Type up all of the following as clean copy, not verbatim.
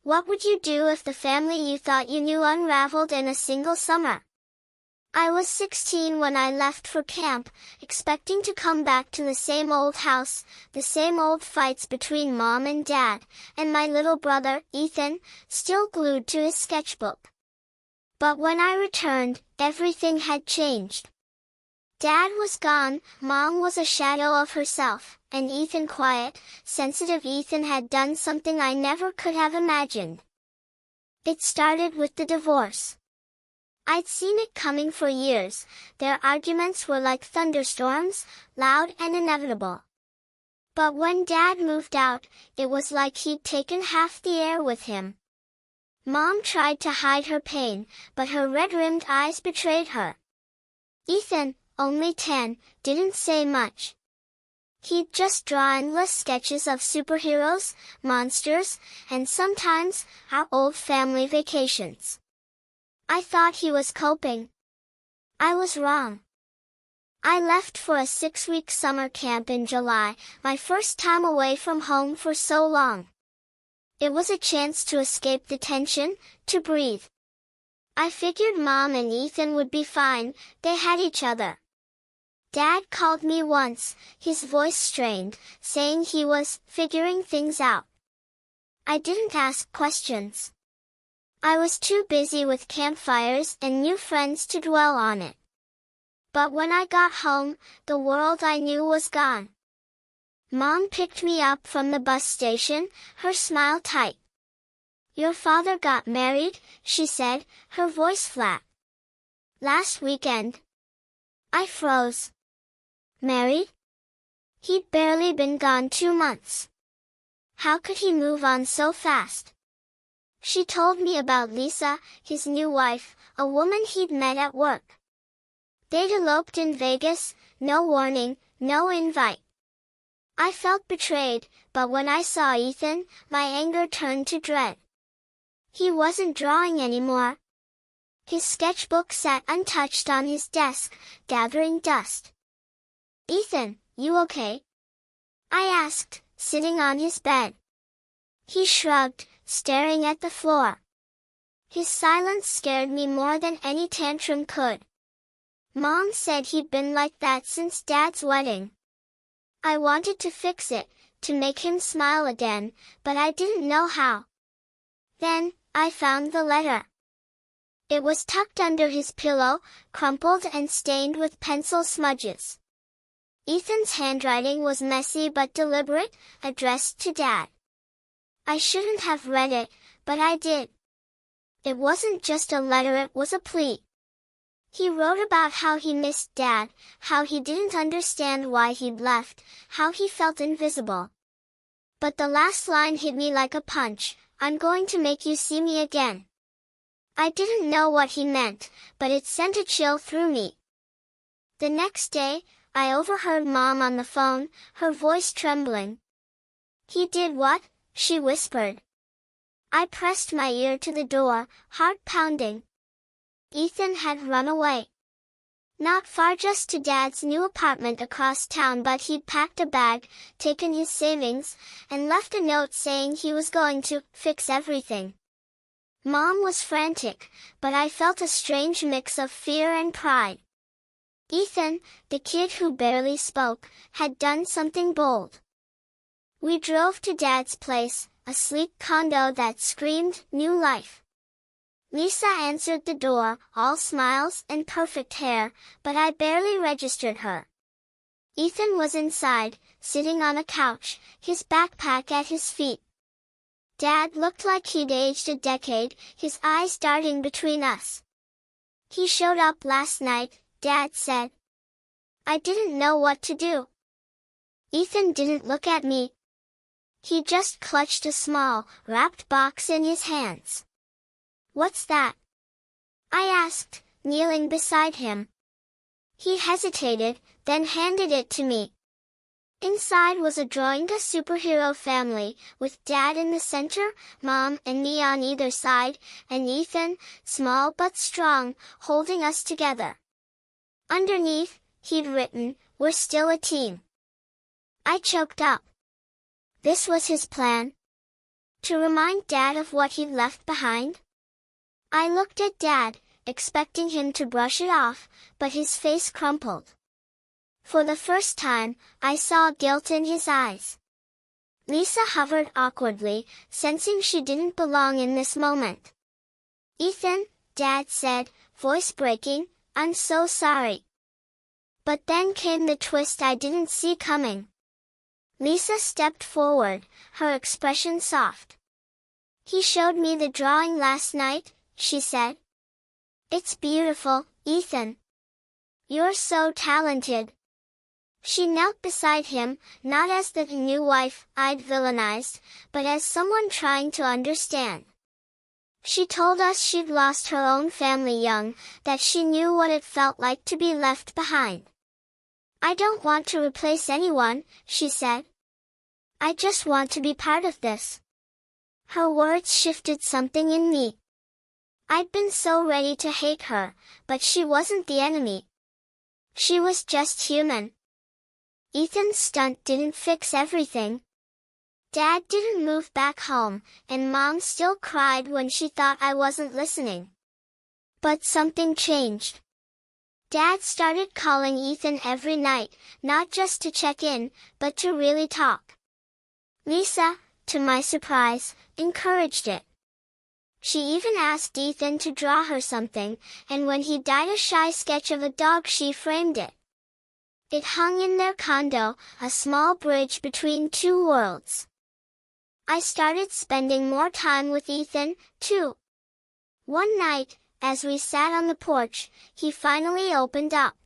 What would you do if the family you thought you knew unraveled in a single summer? I was 16 when I left for camp, expecting to come back to the same old house, the same old fights between mom and dad, and my little brother, Ethan, still glued to his sketchbook. But when I returned, everything had changed. Dad was gone, Mom was a shadow of herself, and Ethan, quiet, sensitive Ethan, had done something I never could have imagined. It started with the divorce. I'd seen it coming for years. Their arguments were like thunderstorms, loud and inevitable. But when Dad moved out, it was like he'd taken half the air with him. Mom tried to hide her pain, but her red-rimmed eyes betrayed her. Ethan, only 10, didn't say much. He'd just draw endless sketches of superheroes, monsters, and sometimes, our old family vacations. I thought he was coping. I was wrong. I left for a 6-week summer camp in July, my first time away from home for so long. It was a chance to escape the tension, to breathe. I figured Mom and Ethan would be fine, they had each other. Dad called me once, his voice strained, saying he was figuring things out. I didn't ask questions. I was too busy with campfires and new friends to dwell on it. But when I got home, the world I knew was gone. Mom picked me up from the bus station, her smile tight. "Your father got married," she said, her voice flat. "Last weekend." I froze. Married? He'd barely been gone 2 months. How could he move on so fast? She told me about Lisa, his new wife, a woman he'd met at work. They'd eloped in Vegas, no warning, no invite. I felt betrayed, but when I saw Ethan, my anger turned to dread. He wasn't drawing anymore. His sketchbook sat untouched on his desk, gathering dust. "Ethan, you okay?" I asked, sitting on his bed. He shrugged, staring at the floor. His silence scared me more than any tantrum could. Mom said he'd been like that since Dad's wedding. I wanted to fix it, to make him smile again, but I didn't know how. Then, I found the letter. It was tucked under his pillow, crumpled and stained with pencil smudges. Ethan's handwriting was messy but deliberate, addressed to Dad. I shouldn't have read it, but I did. It wasn't just a letter, it was a plea. He wrote about how he missed Dad, how he didn't understand why he'd left, how he felt invisible. But the last line hit me like a punch, "I'm going to make you see me again." I didn't know what he meant, but it sent a chill through me. The next day, I overheard Mom on the phone, her voice trembling. "He did what?" she whispered. I pressed my ear to the door, heart pounding. Ethan had run away. Not far, just to Dad's new apartment across town, but he'd packed a bag, taken his savings, and left a note saying he was going to fix everything. Mom was frantic, but I felt a strange mix of fear and pride. Ethan, the kid who barely spoke, had done something bold. We drove to Dad's place, a sleek condo that screamed new life. Lisa answered the door, all smiles and perfect hair, but I barely registered her. Ethan was inside, sitting on a couch, his backpack at his feet. Dad looked like he'd aged a decade, his eyes darting between us. "He showed up last night," Dad said. I didn't know what to do. Ethan didn't look at me. He just clutched a small, wrapped box in his hands. "What's that?" I asked, kneeling beside him. He hesitated, then handed it to me. Inside was a drawing, a superhero family, with Dad in the center, Mom and me on either side, and Ethan, small but strong, holding us together. Underneath, he'd written, "We're still a team." I choked up. This was his plan? To remind Dad of what he'd left behind? I looked at Dad, expecting him to brush it off, but his face crumpled. For the first time, I saw guilt in his eyes. Lisa hovered awkwardly, sensing she didn't belong in this moment. "Ethan," Dad said, voice breaking, "I'm so sorry." But then came the twist I didn't see coming. Lisa stepped forward, her expression soft. "He showed me the drawing last night," she said. "It's beautiful, Ethan. You're so talented." She knelt beside him, not as the new wife I'd villainized, but as someone trying to understand. She told us she'd lost her own family young, that she knew what it felt like to be left behind. "I don't want to replace anyone," she said. "I just want to be part of this." Her words shifted something in me. I'd been so ready to hate her, but she wasn't the enemy. She was just human. Ethan's stunt didn't fix everything. Dad didn't move back home, and Mom still cried when she thought I wasn't listening. But something changed. Dad started calling Ethan every night, not just to check in, but to really talk. Lisa, to my surprise, encouraged it. She even asked Ethan to draw her something, and when he dyed a shy sketch of a dog, she framed it. It hung in their condo, a small bridge between two worlds. I started spending more time with Ethan, too. One night, as we sat on the porch, he finally opened up.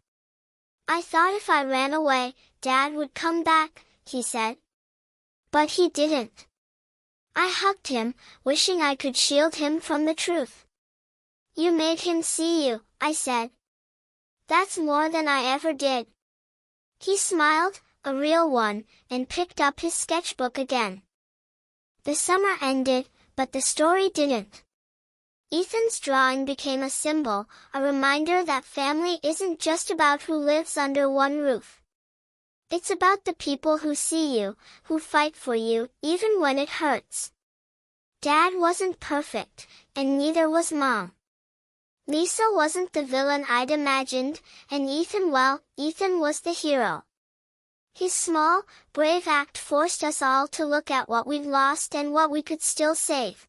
"I thought if I ran away, Dad would come back," he said. But he didn't. I hugged him, wishing I could shield him from the truth. "You made him see you," I said. "That's more than I ever did." He smiled, a real one, and picked up his sketchbook again. The summer ended, but the story didn't. Ethan's drawing became a symbol, a reminder that family isn't just about who lives under one roof. It's about the people who see you, who fight for you, even when it hurts. Dad wasn't perfect, and neither was Mom. Lisa wasn't the villain I'd imagined, and Ethan was the hero. His small, brave act forced us all to look at what we'd lost and what we could still save.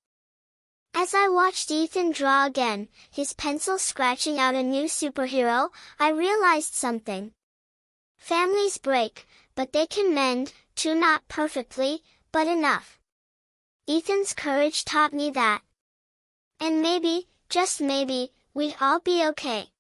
As I watched Ethan draw again, his pencil scratching out a new superhero, I realized something. Families break, but they can mend, too, not perfectly, but enough. Ethan's courage taught me that. And maybe, just maybe, we'd all be okay.